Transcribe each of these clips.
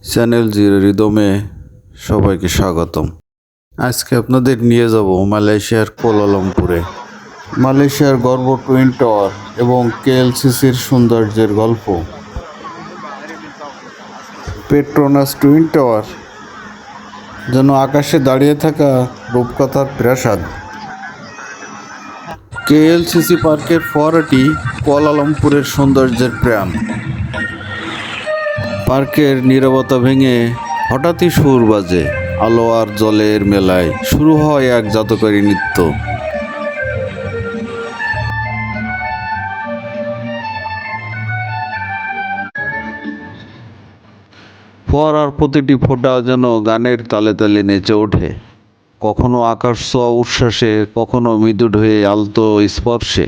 Channel zero রিদমে সবাইকে স্বাগতম। আজকে আপনাদের নিয়ে যাব মালয়েশিয়ার কুয়ালালামপুরে। মালয়েশিয়ার গর্ব টুইন টাওয়ার এবং কেএলসিসির সৌন্দর্যের গল্প। পেট্রোনাস টুইন টাওয়ার যেন আকাশে দাঁড়িয়ে থাকা রূপকথার প্রাসাদ। কেএলসিসি পার্কের ফোয়ারাটি কুয়ালালামপুরের সৌন্দর্যের প্রাণ। পার্কের নীরবতা ভেঙে হঠাৎই সুর বাজে, আলো আর জলের মেলায় শুরু হয় এক জাদুকরী নৃত্য। ফোয়ারার প্রতিটি ফোঁটা যেন গানের তালে তালে নেচে ওঠে, কখনো আকাশ ছোঁয়া উচ্ছ্বাসে, কখনো মৃদু ঢেউয়ে আলতো স্পর্শে।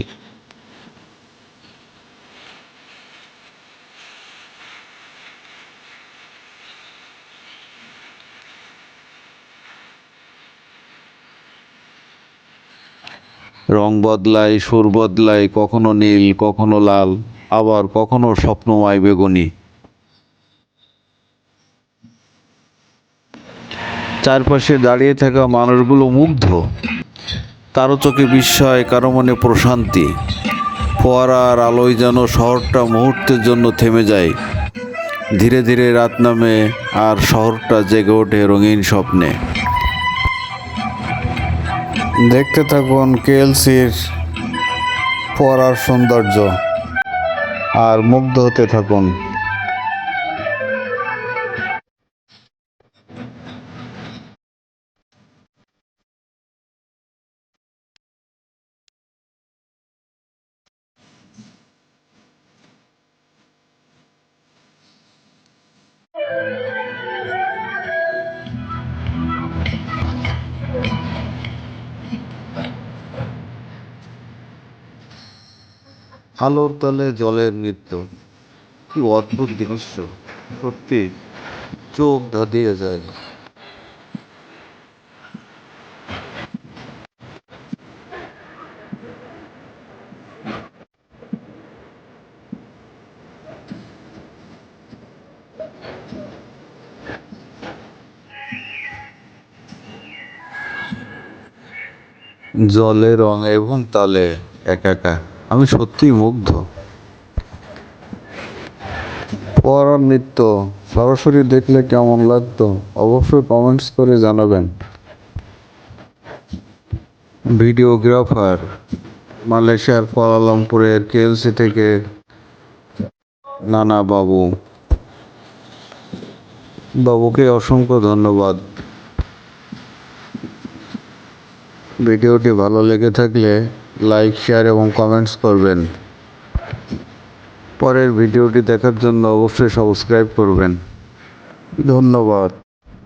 রং বদলায়, সুর বদলায়, কখনো নীল, কখনো লাল, আবার কখনো স্বপ্নময় বেগুনি। চারপাশে দাঁড়িয়ে থাকা মানুষগুলো মুগ্ধ, কারো চোখে বিস্ময়, কারো মনে প্রশান্তি। ফোয়ারার আলোয় যেন শহরটা মুহূর্তের জন্য থেমে যায়। ধীরে ধীরে রাত নামে আর শহরটা জেগে ওঠে রঙিন স্বপ্নে। দেখতে থাকুন কেএলসির ফোয়ারার সৌন্দর্য আর মুগ্ধ হতে থাকুন। আলোর তলে জলের নৃত্য, কি অদ্ভুত দৃশ্য! সত্যি চোখ ধাঁধিয়ে যায়। জলে, রং এবং তালে একাকার, আমি সত্যিই মুগ্ধ। ফোয়ারার নৃত্য সরাসরি দেখলে কেমন লাগতো অবশ্যই কমেন্টস করে জানাবেন। ভিডিওগ্রাফার মালয়েশিয়ার কুয়ালালামপুরের কেএলসি থেকে নানা বাবুকে অসংখ্য ধন্যবাদ। ভিডিওটি ভালো লেগে থাকলে লাইক, শেয়ার এবং কমেন্টস করবেন। পরের ভিডিওটি দেখার জন্য অবশ্যই সাবস্ক্রাইব করবেন। ধন্যবাদ।